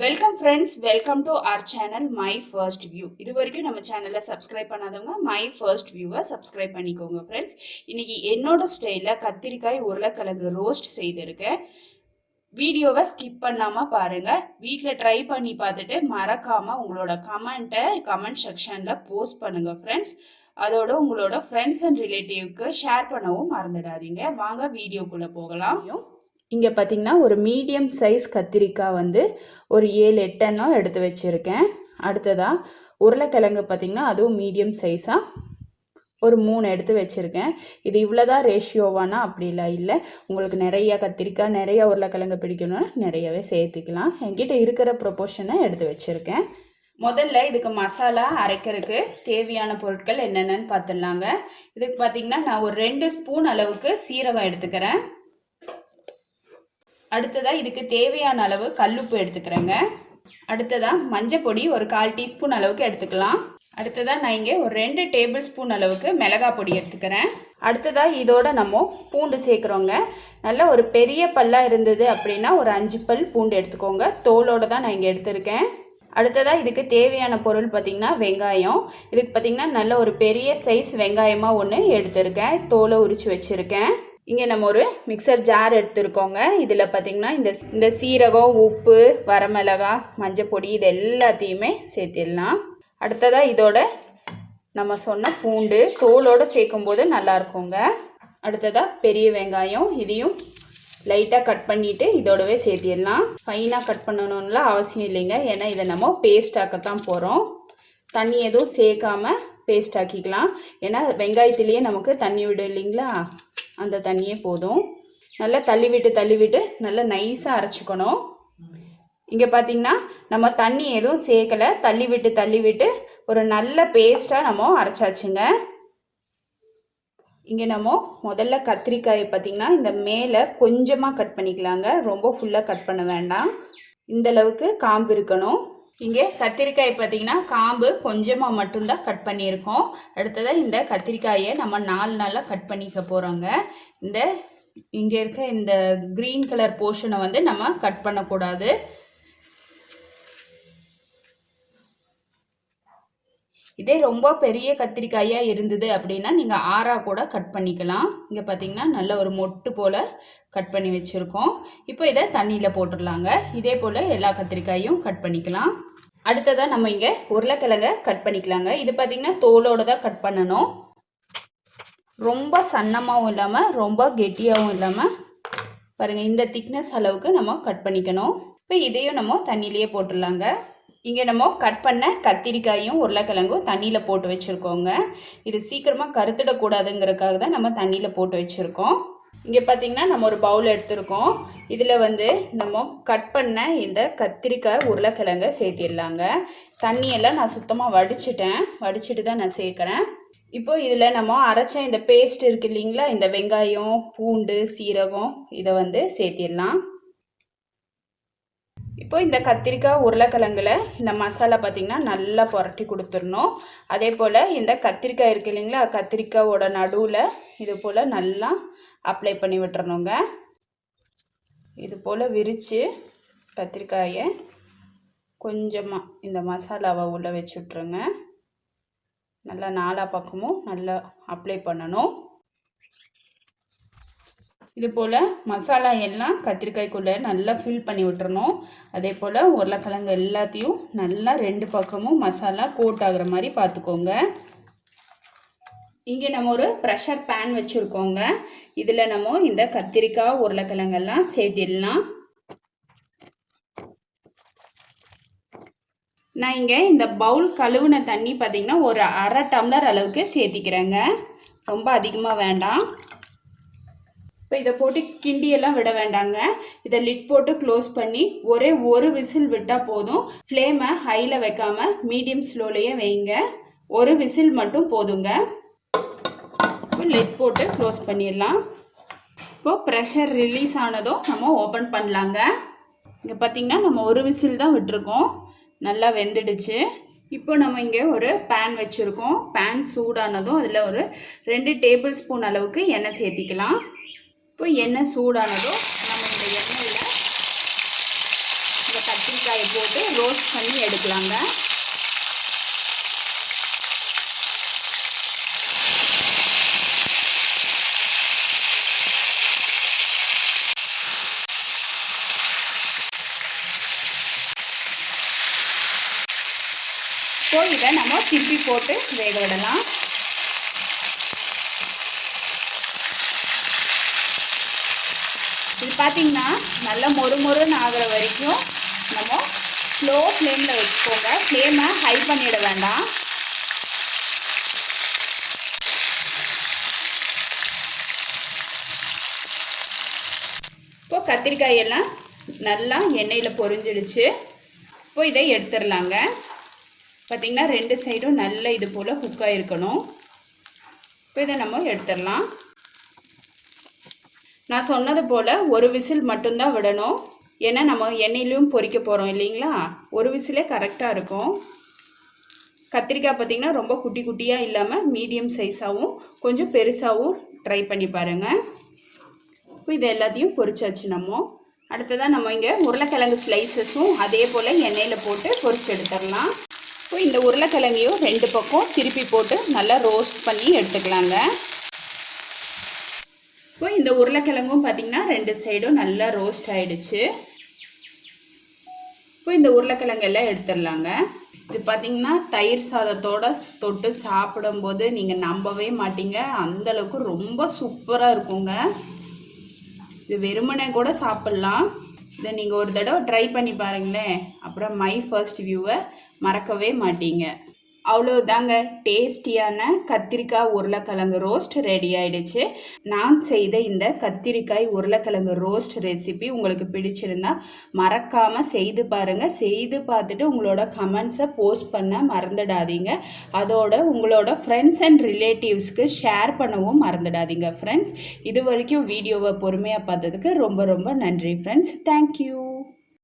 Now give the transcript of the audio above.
Welcome friends, welcome to our channel my first view. இது வரைக்கும் நம்ம சேனலை சப்ஸ்கிரைப் பண்ணாதவங்க மை ஃபர்ஸ்ட் வியூவை சப்ஸ்கிரைப் பண்ணிக்கோங்க ஃப்ரெண்ட்ஸ். இன்னைக்கு என்னோட ஸ்டைலில் கத்திரிக்காய் உருளைக்கிழங்கு ரோஸ்ட் செய்திருக்கேன். வீடியோவை ஸ்கிப் பண்ணாமல் பாருங்கள். வீட்டில் ட்ரை பண்ணி பார்த்துட்டு மறக்காமல் உங்களோட கமெண்ட்டை கமெண்ட் செக்ஷனில் போஸ்ட் பண்ணுங்கள் ஃப்ரெண்ட்ஸ். அதோட உங்களோட ஃப்ரெண்ட்ஸ் அண்ட் ரிலேட்டிவ்க்கு ஷேர் பண்ணவும் மறந்துடாதீங்க. வாங்க வீடியோக்குள்ளே போகலாம். இங்கே பார்த்திங்கன்னா ஒரு மீடியம் சைஸ் கத்திரிக்காய் வந்து ஒரு 7-8 எண்ணம் எடுத்து வச்சுருக்கேன். அடுத்ததாக உருளைக்கிழங்கு பார்த்திங்கன்னா அதுவும் மீடியம் சைஸாக ஒரு 3 எடுத்து வச்சுருக்கேன். இது இவ்வளோதான் ரேஷியோவானா அப்படிலாம் இல்லை. உங்களுக்கு நிறையா கத்திரிக்காய் நிறையா உருளைக்கிழங்கு பிடிக்கணும்னா நிறையவே சேர்த்துக்கலாம். என்கிட்ட இருக்கிற ப்ரொப்போர்ஷனை எடுத்து வச்சுருக்கேன். முதல்ல இதுக்கு மசாலா அரைக்கிறதுக்கு தேவையான பொருட்கள் என்னென்னு பார்த்துடலாங்க. இதுக்கு பார்த்திங்கன்னா நான் ஒரு 2 ஸ்பூன் அளவுக்கு சீரகம் எடுத்துக்கிறேன். அடுத்ததாக இதுக்கு தேவையான அளவு கல்லுப்பு எடுத்துக்கிறேங்க. அடுத்ததாக மஞ்சள் பொடி ஒரு 1/4 டீஸ்பூன் அளவுக்கு எடுத்துக்கலாம். அடுத்ததாக நான் இங்கே ஒரு 2 டேபிள் ஸ்பூன் அளவுக்கு மிளகாய் பொடி எடுத்துக்கிறேன். அடுத்ததாக இதோட நம்ம பூண்டு சேர்க்குறோங்க. நல்லா ஒரு பெரிய பல்லாக இருந்தது அப்படின்னா ஒரு 5 பல் பூண்டு எடுத்துக்கோங்க. தோலோடு தான் நான் இங்கே எடுத்திருக்கேன். அடுத்ததாக இதுக்கு தேவையான பொருள் பார்த்திங்கன்னா வெங்காயம். இதுக்கு பார்த்திங்கன்னா நல்ல ஒரு பெரிய சைஸ் வெங்காயமாக ஒன்று எடுத்திருக்கேன். தோலை உரித்து வச்சுருக்கேன். இங்கே நம்ம ஒரு மிக்சர் ஜார் எடுத்துருக்கோங்க. இதில் பார்த்திங்கன்னா இந்த சீரகம், உப்பு, வரமிளகாய், மஞ்சள் பொடி இது எல்லாத்தையுமே சேர்த்திடலாம். அடுத்ததாக இதோட நம்ம சொன்ன பூண்டு தோலோடு சேர்க்கும்போது நல்லாயிருக்குங்க. அடுத்ததாக பெரிய வெங்காயம், இதையும் லைட்டாக கட் பண்ணிவிட்டு இதோடவே சேர்த்திடலாம். ஃபைனாக கட் பண்ணணும்லாம் அவசியம் இல்லைங்க, ஏன்னா இதை நம்ம பேஸ்ட் ஆக்கத்தான் போகிறோம். தண்ணி எதுவும் சேர்க்காமல் பேஸ்ட் ஆக்கிக்கலாம். ஏன்னா வெங்காயத்துலேயே நமக்கு தண்ணி விடும் இல்லைங்களா, அந்த தண்ணியே போதும். நல்லா தள்ளி விட்டு நல்லா நைஸாக அரைச்சிக்கணும். இங்கே பார்த்திங்கன்னா நம்ம தண்ணி எதுவும் சேர்க்கலை. தள்ளி விட்டு ஒரு நல்ல பேஸ்ட்டாக நம்ம அரைச்சாச்சுங்க. இங்கே நம்ம முதல்ல கத்திரிக்காயை பார்த்திங்கன்னா இந்த மேலே கொஞ்சமாக கட் பண்ணிக்கலாங்க. ரொம்ப ஃபுல்லாக கட் பண்ண வேண்டாம். இந்தளவுக்கு காம்பு இருக்கணும். இங்கே கத்திரிக்காய் பார்த்திங்கன்னா காம்பு கொஞ்சமாக மட்டும்தான் கட் பண்ணியிருக்கோம். அடுத்ததாக இந்த கத்திரிக்காயை நம்ம 4 நாளாக கட் பண்ணிக்க போகிறோங்க. இங்கே இருக்க இந்த க்ரீன் கலர் போர்ஷனை வந்து நம்ம கட் பண்ணக்கூடாது. இதே ரொம்ப பெரிய கத்திரிக்காயாக இருந்தது அப்படின்னா நீங்கள் 6ஆக கூட கட் பண்ணிக்கலாம். இங்கே பார்த்திங்கன்னா நல்ல ஒரு மொட்டு போல் கட் பண்ணி வச்சுருக்கோம். இப்போ இதை தண்ணியில் போட்டுடலாங்க. இதே போல் எல்லா கத்திரிக்காயும் கட் பண்ணிக்கலாம். அடுத்ததாக நம்ம இங்கே உருளைக்கிழங்க கட் பண்ணிக்கலாங்க. இது பார்த்திங்கன்னா தோலோடு தான் கட் பண்ணணும். ரொம்ப சன்னமாகவும் இல்லாமல் ரொம்ப கெட்டியாகவும் இல்லாமல் பாருங்கள், இந்த திக்னஸ் அளவுக்கு நம்ம கட் பண்ணிக்கணும். இப்போ இதையும் நம்ம தண்ணியிலேயே போட்டுடலாங்க. இங்கே நம்ம கட் பண்ண கத்திரிக்காயும் உருளைக்கிழங்கும் தண்ணியில் போட்டு வச்சுருக்கோங்க. இது சீக்கிரமாக கருத்திடக்கூடாதுங்கிறதுக்காக தான் நம்ம தண்ணியில் போட்டு வச்சுருக்கோம். இங்கே பார்த்திங்கன்னா நம்ம ஒரு பவுல் எடுத்துருக்கோம். இதில் வந்து நம்ம கட் பண்ண இந்த கத்திரிக்காய் உருளைக்கிழங்க சேர்த்திடலாங்க. தண்ணியெல்லாம் நான் சுத்தமாக வடிச்சிட்டு தான் நான் சேர்க்குறேன். இப்போ இதில் நம்ம அரைச்ச இந்த பேஸ்ட் இருக்குது இல்லைங்களா, இந்த வெங்காயம், பூண்டு, சீரகம் இதை வந்து சேர்த்திடலாம். இப்போ இந்த கத்திரிக்காய் உருளைக்கிழங்குல இந்த மசாலா பார்த்திங்கன்னா நல்லா புரட்டி கொடுத்துடணும். அதே போல் இந்த கத்திரிக்காய் இருக்குது இல்லைங்களா, கத்திரிக்காயோட நடுவில் இது போல் நல்லா அப்ளை பண்ணி விட்டுறணுங்க. இது போல் விரித்து கத்திரிக்காயை கொஞ்சமாக இந்த மசாலாவை உள்ளே வச்சு விட்ருங்க. நல்லா 4 பக்கமும் நல்லா அப்ளை பண்ணணும். இது போல் மசாலா எல்லாம் கத்திரிக்காய்க்குள்ளே நல்லா ஃபில் பண்ணி விட்டுறணும். அதே போல் உருளைக்கிழங்கு எல்லாத்தையும் நல்லா 2 பக்கமும் மசாலா கோட் ஆகுற மாதிரி பார்த்துக்கோங்க. இங்கே நம்ம ஒரு ப்ரெஷர் பேன் வச்சுருக்கோங்க. இதில் நம்ம இந்த கத்திரிக்காய் உருளைக்கிழங்கெல்லாம் சேர்த்திடலாம். நான் இங்கே இந்த பவுல் கழுவுன தண்ணி பார்த்திங்கன்னா ஒரு 1/2 டம்ளர் அளவுக்கு சேர்த்திக்கிறேங்க. ரொம்ப அதிகமாக வேண்டாம். இப்போ இதை போட்டு கிண்டியெல்லாம் விட வேண்டாங்க. இதை லிட் போட்டு க்ளோஸ் பண்ணி ஒரே ஒரு விசில் விட்டால் போதும். ஃப்ளேமை ஹையில் வைக்காமல் மீடியம் ஸ்லோலையே வைங்க. ஒரு விசில் மட்டும் போதுங்க. இப்போ லிட் போட்டு க்ளோஸ் பண்ணிடலாம். இப்போது ப்ரெஷர் ரிலீஸ் ஆனதும் நம்ம ஓப்பன் பண்ணலாங்க. இங்கே பார்த்திங்கன்னா நம்ம ஒரு விசில் தான் விட்டுருக்கோம். நல்லா வெந்துடுச்சு. இப்போ நம்ம இங்கே ஒரு பேன் வச்சுருக்கோம். பேன் சூடானதும் அதில் ஒரு 2 டேபிள் ஸ்பூன் அளவுக்கு எண்ணெய் சேர்த்திக்கலாம். இப்போ எண்ணெய் சூடானதும் நம்ம இந்த எண்ணெயில் இந்த கத்திரிக்காய் கத்திரிக்காயை போட்டு ரோஸ்ட் பண்ணி எடுக்கலாங்க. இப்போ இதை நம்ம திருப்பி போட்டு வேக விடலாம். இது பார்த்திங்கன்னா நல்லா மொறுமொறுன்னு ஆகிற வரைக்கும் நம்ம ஸ்லோ ஃப்ளேமில் வச்சுக்கோங்க. ஃப்ளேமை ஹை பண்ணிட வேண்டாம். இப்போ கத்திரிக்காயெல்லாம் நல்லா எண்ணெயில் பொரிஞ்சிடுச்சு. இப்போ இதை எடுத்துடலாங்க. பார்த்திங்கன்னா 2 சைடும் நல்லா இது போல் குக்காக இருக்கணும். இப்போ இதை நம்ம எடுத்துடலாம். நான் சொன்னது போல் ஒரு விசில் மட்டும்தான் விடணும். ஏன்னா நம்ம எண்ணெயிலையும் பொரிக்க போகிறோம் இல்லைங்களா, ஒரு விசிலே கரெக்டாக இருக்கும். கத்திரிக்காய் பார்த்திங்கன்னா ரொம்ப குட்டி குட்டியாக இல்லாமல் மீடியம் சைஸாகவும் கொஞ்சம் பெருசாகவும் ட்ரை பண்ணி பாருங்கள். இப்போ இது எல்லாத்தையும் பொரிச்சாச்சு. அடுத்ததாக நம்ம இங்கே உருளைக்கிழங்கு ஸ்லைசஸும் அதே போல் எண்ணெயில் போட்டு பொரிச்சு எடுத்துடலாம். இப்போ இந்த உருளைக்கிழங்கையும் 2 பக்கம் திருப்பி போட்டு நல்லா ரோஸ்ட் பண்ணி எடுத்துக்கலாங்க. இப்போ இந்த உருளைக்கிழங்கும் பார்த்திங்கன்னா 2 சைடும் நல்லா ரோஸ்ட் ஆகிடுச்சு. இப்போ இந்த உருளைக்கிழங்கு எல்லாம் எடுத்துடலாங்க. இது பார்த்திங்கன்னா தயிர் சாதத்தோடு தொட்டு சாப்பிடும்போது நீங்கள் நம்பவே மாட்டீங்க, அந்தளவுக்கு ரொம்ப சூப்பராக இருக்குங்க. இது வெறுமனே கூட சாப்பிட்லாம். இதை நீங்கள் ஒரு தடவை ட்ரை பண்ணி பாருங்களேன். அப்புறம் மை ஃபர்ஸ்ட் வியூவை மறக்கவே மாட்டீங்க. அவ்வளோதாங்க, டேஸ்டியான கத்திரிக்காய் உருளைக்கிழங்கு ரோஸ்ட் ரெடி ஆகிடுச்சு. நான் செய்த இந்த கத்திரிக்காய் உருளைக்கிழங்கு ரோஸ்ட் ரெசிபி உங்களுக்கு பிடிச்சிருந்தா மறக்காமல் செய்து பாருங்கள். செய்து பார்த்துட்டு உங்களோட கமெண்ட்ஸை போஸ்ட் பண்ண மறந்துடாதீங்க. அதோட உங்களோட ஃப்ரெண்ட்ஸ் அண்ட் ரிலேட்டிவ்ஸ்க்கு ஷேர் பண்ணவும் மறந்துடாதீங்க ஃப்ரெண்ட்ஸ். இது வரைக்கும் வீடியோவை பொறுமையாக பார்த்ததுக்கு ரொம்ப ரொம்ப நன்றி ஃப்ரெண்ட்ஸ். தேங்க்யூ.